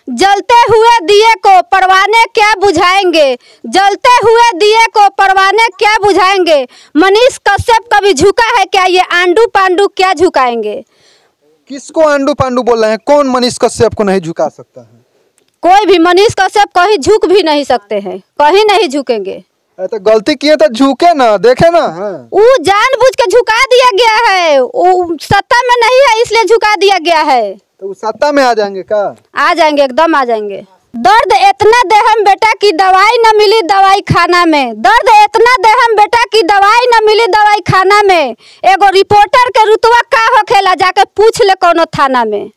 जलते हुए दिए को परवाने क्या बुझाएंगे, जलते हुए दिए को परवाने क्या बुझाएंगे। मनीष कश्यप कभी झुका है क्या, ये आंडू पांडू क्या झुकाएंगे। किसको आंडू पांडू बोल रहे हैं? कौन मनीष कश्यप को नहीं झुका सकता है? कोई भी मनीष कश्यप कहीं झुक भी नहीं सकते हैं, कहीं नहीं झुकेंगे। तो गलती किए तो झुके ना, देखे ना। वो जानबूझ के झुका दिया गया है, वो सत्ता में नहीं है इसलिए झुका दिया गया है। तो वो सत्ता में आ जाएंगे का? आ जाएंगे, एकदम आ जाएंगे। दर्द इतना देहम बेटा की दवाई न मिली दवाई खाना में, दर्द इतना देहम बेटा की दवाई न मिली दवाई खाना में। एगो रिपोर्टर के रुतवा का होखेला, जाके पूछ ले कोनो थाना में।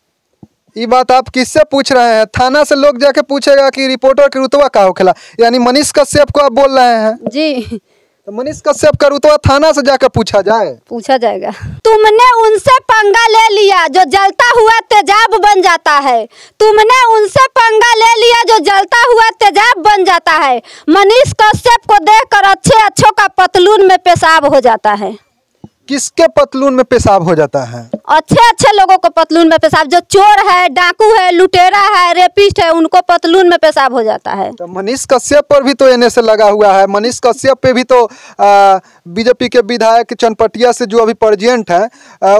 ये बात आप किससे पूछ रहे हैं? थाना से लोग जाके पूछेगा कि रिपोर्टर के रुतवा का होखेला, यानी मनीष कश्यप को आप बोल रहे हैं? जी। तो मनीष कश्यप का रुतवा थाना से जाकर पूछा जाएगा। तुमने उनसे पंगा ले लिया जो जलता हुआ तेजाब बन जाता है, तुमने उनसे पंगा ले लिया जो जलता हुआ तेजाब बन जाता है। मनीष कश्यप को देखकर अच्छे अच्छों का पतलून में पेशाब हो जाता है। किसके पतलून में पेशाब हो जाता है? अच्छे अच्छे लोगों को पतलून में पेशाब, जो चोर है, डाकू है, लुटेरा है, रेपिस्ट है, उनको पतलून में पेशाब हो जाता है। तो मनीष कश्यप पर भी तो एनएसए लगा हुआ है। मनीष कश्यप पे भी तो बीजेपी के विधायक चनपटिया से जो अभी प्रेजेंट है,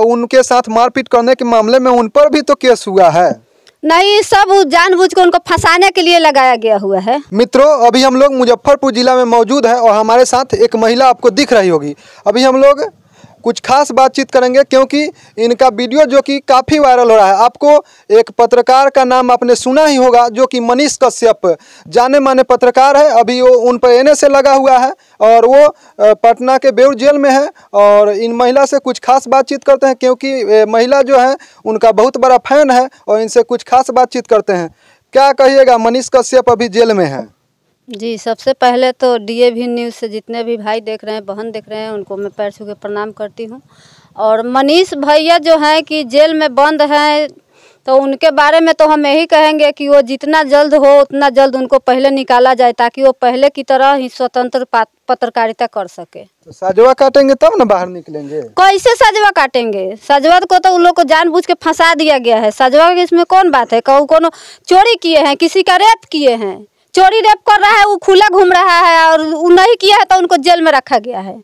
उनके साथ मारपीट करने के मामले में उन पर भी तो केस हुआ है। नहीं, सब जानबूझ के उनको फंसाने के लिए लगाया गया हुआ है। मित्रों, अभी हम लोग मुजफ्फरपुर जिला में मौजूद है और हमारे साथ एक महिला आपको दिख रही होगी। अभी हम लोग कुछ खास बातचीत करेंगे क्योंकि इनका वीडियो जो कि काफ़ी वायरल हो रहा है। आपको एक पत्रकार का नाम आपने सुना ही होगा जो कि मनीष कश्यप, जाने माने पत्रकार है। अभी वो उन पर एनएसए लगा हुआ है और वो पटना के बेउर जेल में है। और इन महिला से कुछ खास बातचीत करते हैं क्योंकि महिला जो है उनका बहुत बड़ा फैन है और इनसे कुछ खास बातचीत करते हैं। क्या कहिएगा, मनीष कश्यप अभी जेल में है? जी, सबसे पहले तो डीएवी न्यूज़ से जितने भी भाई देख रहे हैं, बहन देख रहे हैं, उनको मैं पैर छू के प्रणाम करती हूँ। और मनीष भैया जो हैं कि जेल में बंद हैं, तो उनके बारे में तो हम यही कहेंगे कि वो जितना जल्द हो उतना जल्द उनको पहले निकाला जाए, ताकि वो पहले की तरह ही स्वतंत्र पत्रकारिता कर सके। तो सजवा काटेंगे तब ना बाहर निकलेंगे? कैसे सजवा काटेंगे? सजवा को तो उन लोग को जानबूझ के फंसा दिया गया है। सजवा की इसमें कौन बात है? कोनो चोरी किए हैं, किसी का रेप किए हैं, चोरी रेप कर रहा है, वो खुला घूम रहा है और वो नहीं किया है तो उनको जेल में रखा गया है।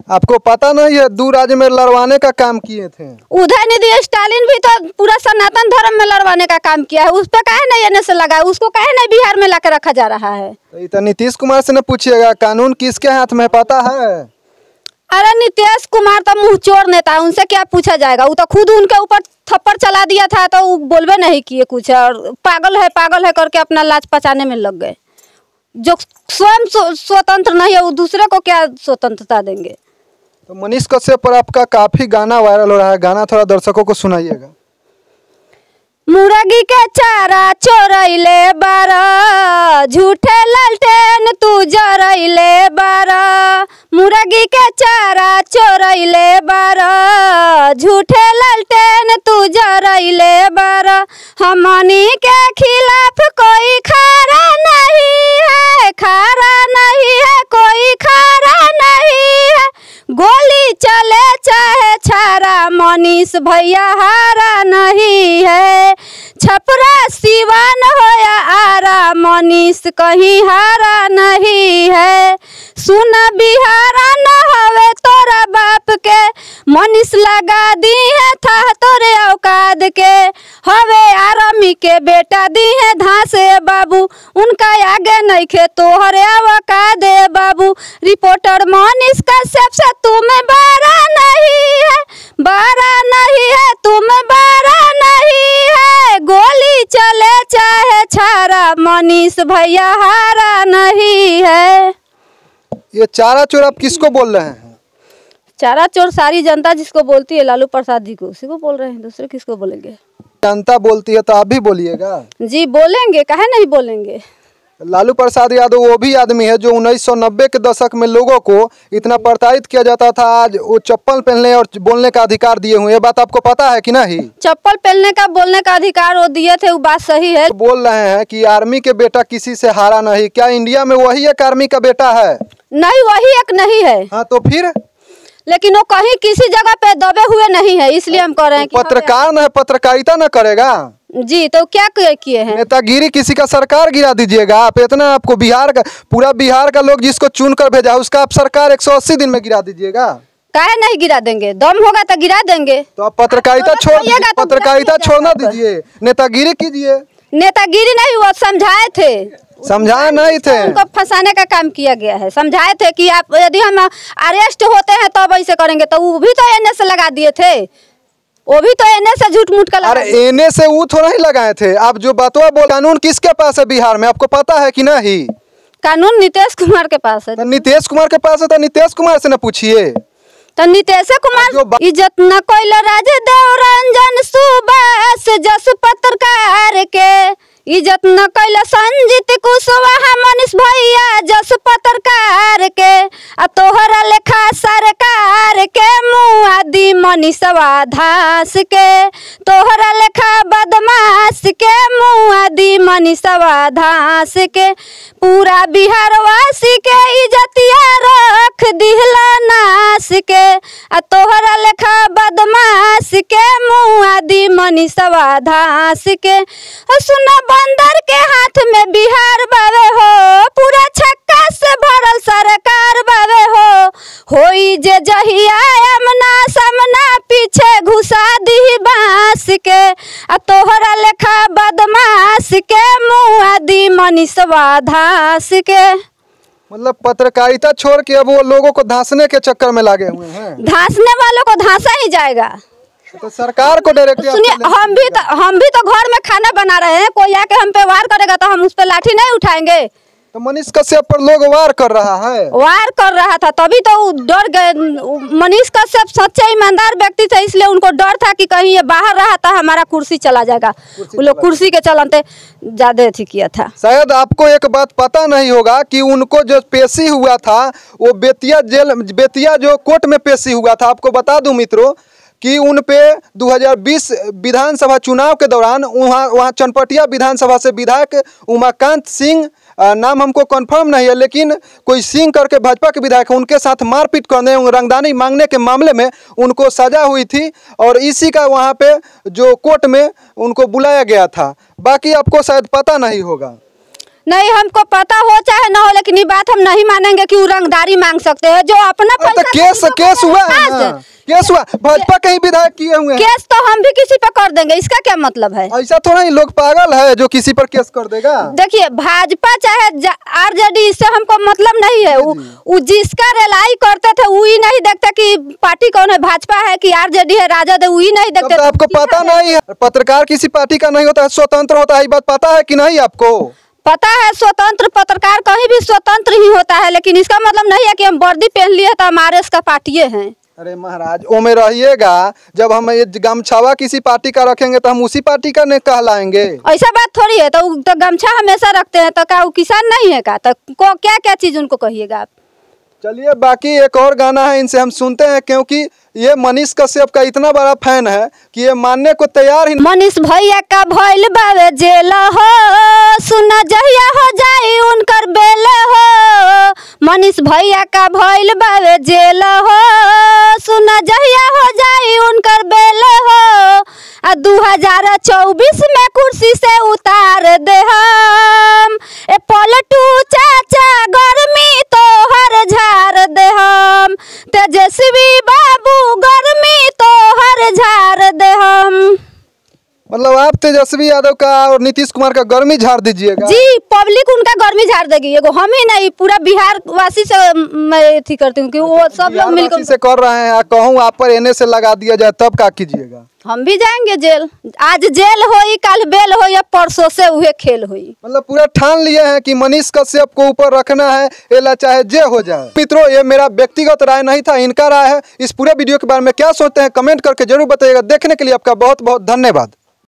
आपको पता नहीं है, दूर राज्य में लड़वाने का काम किए थे। उदयनिधि स्टालिन भी तो पूरा सनातन धर्म में लड़वाने का काम किया है, उस पर काहे नहीं एनएसए लगा, उसको काहे नहीं बिहार में लाकर रखा जा रहा है? तो नीतीश कुमार से न पूछिएगा, कानून किसके हाथ में पता है? अरे नीतीश कुमार तो मुँह चोर नेता है, उनसे क्या पूछा जाएगा? वो तो खुद उनके ऊपर थप्पड़ चला दिया था तो वो बोलबे नहीं किए कुछ, और पागल है करके अपना लाज पचाने में लग गए। जो स्वयं स्वतंत्र नहीं है वो दूसरे को क्या स्वतंत्रता देंगे? तो मनीष कश्यप पर आपका काफी गाना वायरल हो रहा है, गाना थोड़ा दर्शकों को सुनाइएगा। मुर्गी के चारा चोरैले बारा, झूठे ललटेन तू जरैले बारा। मुर्गी के चारा चोरैले बारा, झूठे ललटेन तू जरैले बारा। हमनी के खिलाफ कोई खारा नहीं है, खारा नहीं है, कोई खारा नहीं है। गोली चले चाहे छारा, मनीष भैया हारा नहीं है। छपरा सिवान हो या आरा, मनीष कहीं हारा नहीं है। सुन बिहारा न हवे तोरा बाप के, मनीष लगा दी है था तोरे औकात के। हवे आर्मी के बेटा दी है धांसे बाबू, उनका आगे नहीं खे तोहरे औकात दे बाबू। रिपोर्टर मनीष कश्यप से तुम्हें बारा नहीं है, बारा नहीं है, तुम्हें बारा नहीं है। गोली चले चाहे छारा, मनीष भैया हारा नहीं है। ये चारा चोर आप किसको बोल रहे हैं? चारा चोर सारी जनता जिसको बोलती है, लालू प्रसाद जी को, उसी को बोल रहे हैं, दूसरे किसको बोलेंगे? जनता बोलती है तो आप भी बोलिएगा। जी बोलेंगे, काहे नहीं बोलेंगे। लालू प्रसाद यादव वो भी आदमी है जो 1990 के दशक में लोगों को इतना प्रताड़ित किया जाता था, आज वो चप्पल पहनने और बोलने का अधिकार दिए हुए। ये बात आपको पता है कि नहीं? चप्पल पहनने का, बोलने का अधिकार वो दिए थे, वो बात सही है। बोल रहे हैं कि आर्मी के बेटा किसी से हारा नहीं। क्या इंडिया में वही एक आर्मी का बेटा है? नहीं, वही एक नहीं है। हाँ, तो फिर लेकिन वो कहीं किसी जगह पे दबे हुए नहीं है, इसलिए हम कह रहे हैं कि पत्रकार न है, पत्रकारिता न करेगा जी। तो क्या किए हैं? नेतागिरी किसी का सरकार गिरा दीजिएगा आप। इतना आपको बिहार का, पूरा बिहार का लोग जिसको चुन कर भेजा उसका आप सरकार 180 दिन में गिरा दीजिएगा। काहे नहीं गिरा देंगे? दम होगा तो गिरा देंगे। तो आप पत्रकारिता छोड़ दीजिए, पत्रकारिता छोड़ना दीजिए, नेतागिरी कीजिए। नेतागिरी नहीं, वो समझाए थे, समझाए नहीं थे, उनको फंसाने का काम किया गया है। समझाए थे कि आप यदि हम अरेस्ट होते हैं तब ऐसे करेंगे, तो वो भी तो एने से लगा दिए थे, वो भी तो एने से झूठ मूठ का लगा। अरे एने से वो थोड़ा ही लगाए थे। आप जो बातों बोल, कानून किसके पास है बिहार में, आपको पता है कि नहीं? कानून नीतीश कुमार के पास है। नीतीश कुमार के पास है तो नीतीश कुमार से न पूछिए। तो नीतीश कुमार इज्जत न कोई राजदेव रंजन सुबास जस पत्रकार के, इज्जत न कैला संजीत कुशवाहा मनीष भैया जस पत्रकार के, आ तोहरा लेखा सरकार के मुआदी मनीषवा धास के, तोहरा लेखा बदमाश के मुआदी मनीषवा धास के, पूरा बिहार वासी के इज्जतिया रख दिहला नाश के, आ तोहरा लेखा बदमाश के मुआदी मनीषवा धास के। सुना बंदर के हाथ में बिहार बावे हो, पूरा छक्का से भरल सरकार बावे हो, होई जे जहिया अमना सामना पीछे घुसा दी बांस के, आ तोहरा लेखा बदमाश के मुआदी मनीषवा धास के। मतलब पत्रकारिता छोड़ के अब वो लोगों को धांसने के चक्कर में लगे हुए हैं। धांसने वालों को धांसा ही जाएगा। तो सरकार को डायरेक्ट सुनिए, हम भी तो घर में खाना बना रहे हैं, कोई आके हम पे वार करेगा तो हम उस पे लाठी नहीं उठाएंगे। तो मनीष कश्यप पर लोग वार कर रहा है, वार कर रहा था तभी तो डर गए। मनीष कश्यप सच्चे ईमानदार व्यक्ति थे, इसलिए उनको डर था कि कहीं ये बाहर रहा तो हमारा कुर्सी चला जाएगा। वो लोग कुर्सी के चलते ज्यादा अथी किया था। शायद आपको एक बात पता नहीं होगा कि उनको जो पेशी हुआ था वो बेतिया जो कोर्ट में पेशी हुआ था। आपको बता दूं मित्रों कि उन पे 2020 विधानसभा चुनाव के दौरान वहाँ चनपटिया विधानसभा से विधायक उमाकांत सिंह, नाम हमको कंफर्म नहीं है, लेकिन कोई सिंह करके भाजपा के विधायक, उनके साथ मारपीट करने, रंगदानी मांगने के मामले में उनको सजा हुई थी और इसी का वहाँ पे जो कोर्ट में उनको बुलाया गया था। बाकी आपको शायद पता नहीं होगा। नहीं, हमको पता हो चाहे ना हो, लेकिन ये बात हम नहीं मानेंगे कि वो रंगदारी मांग सकते हैं। जो अपना केस हुआ केस हुआ, भाजपा के ही विधायक किए हुए हैं। केस तो हम भी किसी पर कर देंगे, इसका क्या मतलब है? ऐसा थोड़ा ही लोग पागल है जो किसी पर केस कर देगा। देखिए, भाजपा चाहे आरजेडी, इससे हमको मतलब नहीं है। वो जिसका रेलाई करते थे वही नहीं देखते कि पार्टी कौन है, भाजपा है कि आरजेडी है, राजद है, वही नहीं देखते। तो आपको पता नहीं है, पत्रकार किसी पार्टी का नहीं होता है, स्वतंत्र होता है। ये बात पता है कि नहीं आपको? पता है, स्वतंत्र पत्रकार कहीं भी स्वतंत्र ही होता है, लेकिन इसका मतलब नहीं है कि हम वर्दी पहन लिए तो हमारे इसका पार्टी हैं। अरे महाराज, ओ में रहिएगा, जब हम ये गमछावा किसी पार्टी का रखेंगे तो हम उसी पार्टी का नहीं कहलाएंगे। ऐसा बात थोड़ी है। तो गमछा हमेशा रखते हैं, तो क्या वो किसान नहीं है का? तो क्या क्या चीज उनको कहिएगा आप? चलिए, बाकी एक और गाना है, इनसे हम सुनते हैं, क्योंकि ये मनीष कश्यप का इतना बड़ा फैन है कि ये मानने को तैयार ही। मनीष भैया का भइल बावे जेल हो, सुना जहिया हो जाई उनकर बेल हो। मनीष भैया का भइल बावे जेल हो, सुना जहिया हो जाई उनकर बेल हो। 2024 में कुर्सी से उतार दे हम, ए पलटू चाचा गर्मी तो हर झार दे हम, तेजस्वी बाबू गर्मी तो हर झार दे हम। मतलब आप तेजस्वी यादव का और नीतीश कुमार का गर्मी झाड़ दीजिएगा? जी, पब्लिक उनका गर्मी झाड़ देगी। एगो हम ही नहीं, पूरा बिहार वासी से मैं थी करती हूँ कि वो सब लोग मिलकर से कर रहे हैं। कहूँ आप पर एने से लगा दिया जाए तब क्या कीजिएगा? हम भी जाएंगे जेल। आज जेल होई, कल बेल हो, या परसों से हुए खेल हुई। मतलब पूरा ठान लिए हैं कि मनीष कश्यप को ऊपर रखना है, एला चाहे जे हो जाए। मित्रों, ये मेरा व्यक्तिगत राय नहीं था, इनका राय है। इस पूरे वीडियो के बारे में क्या सोचते हैं कमेंट करके जरूर बताइएगा। देखने के लिए आपका बहुत बहुत धन्यवाद।